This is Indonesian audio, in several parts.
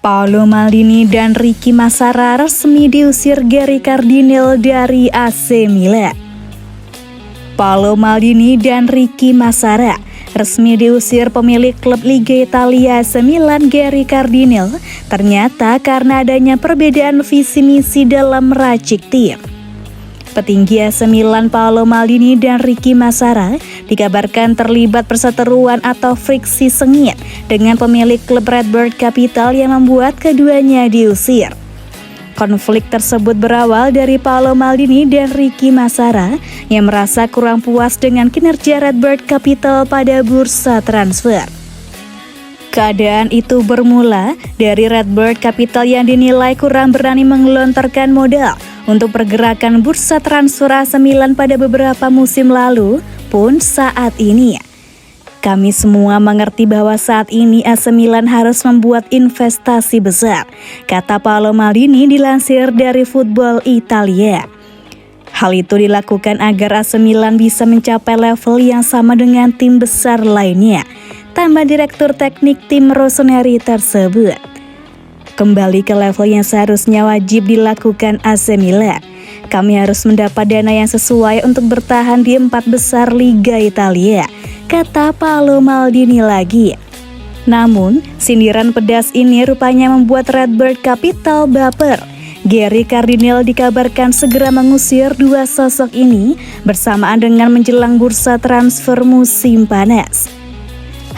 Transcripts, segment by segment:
Paolo Maldini dan Ricky Massara resmi diusir Gary Cardinale dari AC Milan. Paolo Maldini dan Ricky Massara resmi diusir pemilik klub Liga Italia AC Milan Gary Cardinale ternyata karena adanya perbedaan visi misi dalam meracik tim. Petinggi AC Milan Paolo Maldini dan Ricky Massara dikabarkan terlibat perseteruan atau friksi sengit dengan pemilik klub Redbird Capital yang membuat keduanya diusir. Konflik tersebut berawal dari Paolo Maldini dan Ricky Massara yang merasa kurang puas dengan kinerja Redbird Capital pada bursa transfer. Keadaan itu bermula dari Redbird Capital yang dinilai kurang berani menggelontorkan modal untuk pergerakan bursa transfer AC Milan pada beberapa musim lalu pun saat ini. Kami semua mengerti bahwa saat ini AC Milan harus membuat investasi besar, kata Paolo Maldini dilansir dari Football Italia. Hal itu dilakukan agar AC Milan bisa mencapai level yang sama dengan tim besar lainnya, tambah direktur teknik tim Rossoneri tersebut. Kembali ke level yang seharusnya wajib dilakukan AC Milan. Kami harus mendapat dana yang sesuai untuk bertahan di 4 besar Liga Italia, kata Paolo Maldini lagi. Namun, sindiran pedas ini rupanya membuat Redbird Capital baper. Gary Cardinale dikabarkan segera mengusir dua sosok ini bersamaan dengan menjelang bursa transfer musim panas.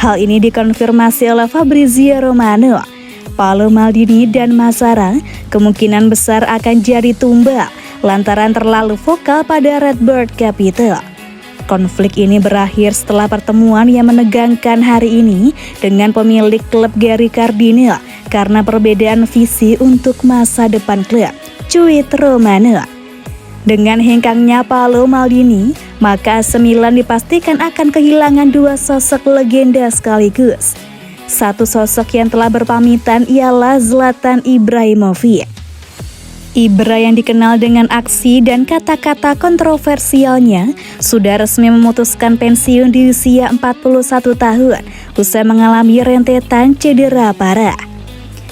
Hal ini dikonfirmasi oleh Fabrizio Romano. Paolo Maldini dan Massara kemungkinan besar akan jadi tumbal lantaran terlalu vokal pada Redbird Capital. Konflik ini berakhir setelah pertemuan yang menegangkan hari ini dengan pemilik klub Gary Cardinale karena perbedaan visi untuk masa depan klub, cuit Romano. Dengan hengkangnya Paolo Maldini, maka AC Milan dipastikan akan kehilangan dua sosok legenda sekaligus. Satu sosok yang telah berpamitan ialah Zlatan Ibrahimovic. Ibra yang dikenal dengan aksi dan kata-kata kontroversialnya sudah resmi memutuskan pensiun di usia 41 tahun usai mengalami rentetan cedera parah.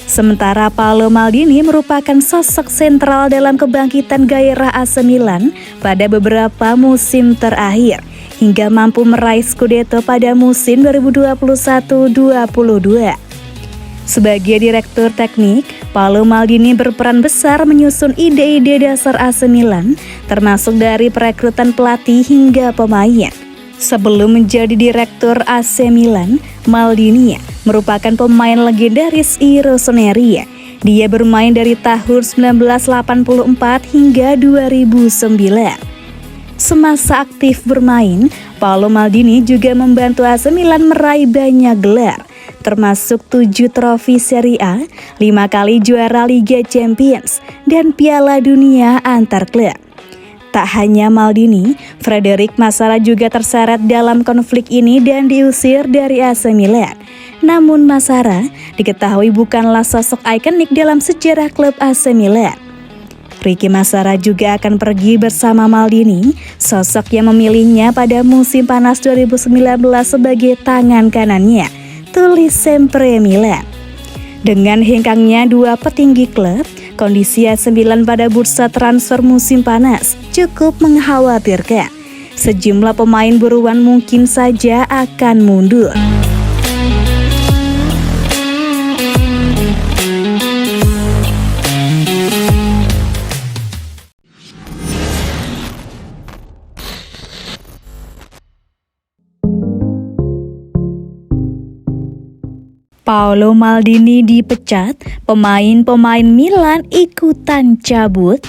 Sementara Paolo Maldini merupakan sosok sentral dalam kebangkitan gairah AC Milan pada beberapa musim terakhir hingga mampu meraih Scudetto pada musim 2021-22. Sebagai direktur teknik, Paolo Maldini berperan besar menyusun ide-ide dasar AC Milan, termasuk dari perekrutan pelatih hingga pemain. Sebelum menjadi direktur AC Milan, Maldini merupakan pemain legendaris Rossoneri. Dia bermain dari tahun 1984 hingga 2009. Semasa aktif bermain, Paolo Maldini juga membantu AC Milan meraih banyak gelar, termasuk 7 trofi Serie A, 5 kali juara Liga Champions, dan Piala Dunia antar klub. Tak hanya Maldini, Frederick Massara juga terseret dalam konflik ini dan diusir dari AC Milan. Namun Massara diketahui bukanlah sosok ikonik dalam sejarah klub AC Milan. Ricky Massara juga akan pergi bersama Maldini, sosok yang memilihnya pada musim panas 2019 sebagai tangan kanannya, tulis Sempre Milan. Dengan hengkangnya dua petinggi klub, kondisi AC Milan pada bursa transfer musim panas cukup mengkhawatirkan. Sejumlah pemain buruan mungkin saja akan mundur. Paolo Maldini dipecat, pemain-pemain Milan ikutan cabut.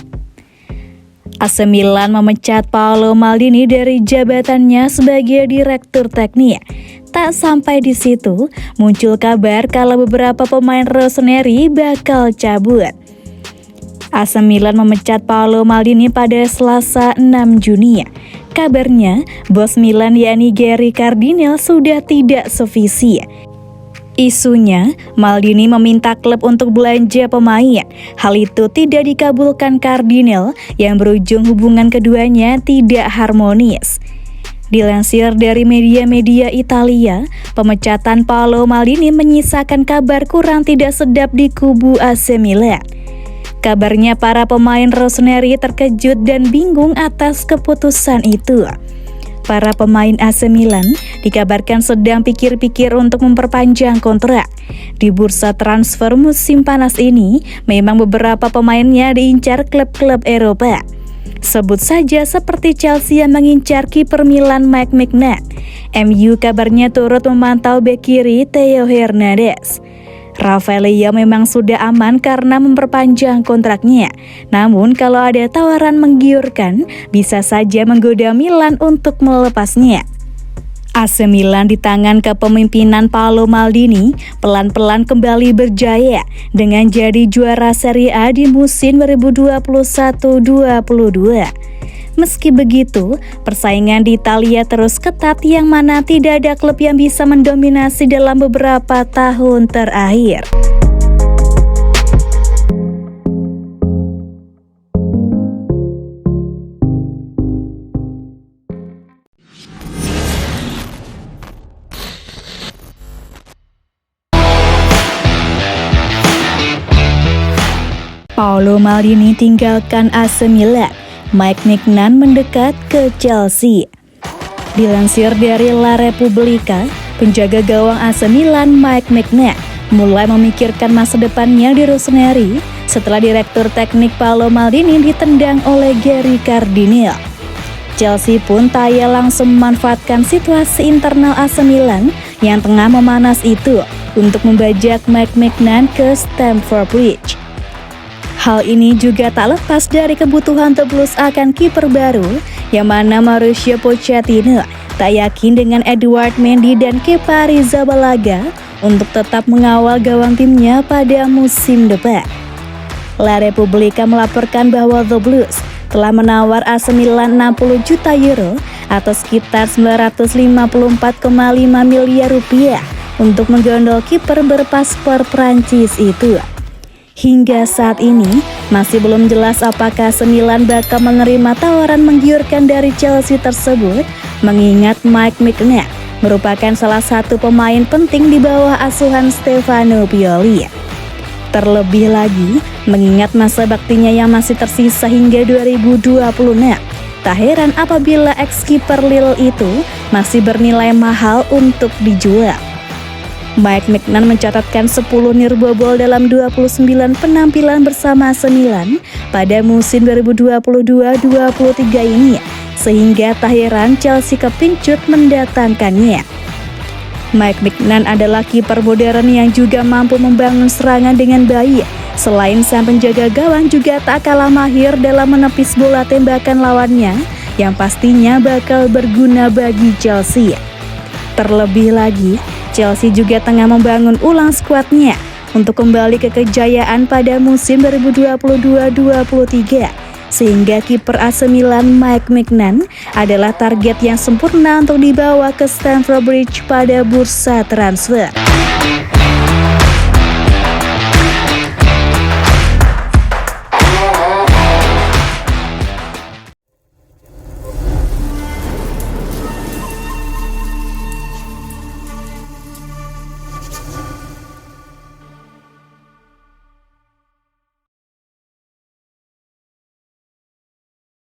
AC Milan memecat Paolo Maldini dari jabatannya sebagai direktur teknik. Tak sampai di situ, muncul kabar kalau beberapa pemain Rossoneri bakal cabut. AC Milan memecat Paolo Maldini pada Selasa 6 Juni. Kabarnya, bos Milan yakni Gary Cardinale sudah tidak sevisi. Isunya, Maldini meminta klub untuk belanja pemain. Hal itu tidak dikabulkan Cardinale yang berujung hubungan keduanya tidak harmonis. Dilansir dari media-media Italia, pemecatan Paolo Maldini menyisakan kabar kurang tidak sedap di kubu AC Milan. Kabarnya para pemain Rossoneri terkejut dan bingung atas keputusan itu. Para pemain AC Milan dikabarkan sedang pikir-pikir untuk memperpanjang kontrak. Di bursa transfer musim panas ini, memang beberapa pemainnya diincar klub-klub Eropa. Sebut saja seperti Chelsea yang mengincar kiper Milan Mike Maignan. MU kabarnya turut memantau bek kiri Theo Hernandez. Rafael Leao memang sudah aman karena memperpanjang kontraknya. Namun kalau ada tawaran menggiurkan, bisa saja menggoda Milan untuk melepasnya. AC Milan di tangan kepemimpinan Paolo Maldini pelan-pelan kembali berjaya dengan jadi juara Serie A di musim 2021-22. Meski begitu, persaingan di Italia terus ketat yang mana tidak ada klub yang bisa mendominasi dalam beberapa tahun terakhir. Paolo Maldini tinggalkan AC Milan, Mike Maignan mendekat ke Chelsea. Dilansir dari La Repubblica, penjaga gawang AC Milan Mike Maignan mulai memikirkan masa depannya di Rossoneri setelah direktur teknik Paolo Maldini ditendang oleh Gary Cardinale. Chelsea pun tak langsung memanfaatkan situasi internal AC Milan yang tengah memanas itu untuk membajak Mike Maignan ke Stamford Bridge. Hal ini juga tak lepas dari kebutuhan The Blues akan kiper baru, yang mana Mauricio Pochettino tak yakin dengan Edouard Mendy dan Kepa Arrizabalaga untuk tetap mengawal gawang timnya pada musim depan. La Repubblica melaporkan bahwa The Blues telah menawar AC Milan 60 juta euro atau sekitar 954,5 miliar rupiah untuk menggondol kiper berpaspor Prancis itu. Hingga saat ini, masih belum jelas apakah AC Milan bakal menerima tawaran menggiurkan dari Chelsea tersebut, mengingat Mike Maignan merupakan salah satu pemain penting di bawah asuhan Stefano Pioli. Terlebih lagi, mengingat masa baktinya yang masih tersisa hingga 2026, tak heran apabila ex-kiper Lille itu masih bernilai mahal untuk dijual. Mike Maignan mencatatkan 10 nirbobol dalam 29 penampilan bersama AC Milan pada musim 2022-23 ini, sehingga tak heran Chelsea kepincut mendatangkannya. Mike Maignan adalah kiper modern yang juga mampu membangun serangan dengan baik. Selain sang penjaga gawang juga tak kalah mahir dalam menepis bola tembakan lawannya, yang pastinya bakal berguna bagi Chelsea. Terlebih lagi, Chelsea juga tengah membangun ulang skuadnya untuk kembali ke kejayaan pada musim 2022-23, sehingga kiper AC Milan Mike Maignan adalah target yang sempurna untuk dibawa ke Stamford Bridge pada bursa transfer.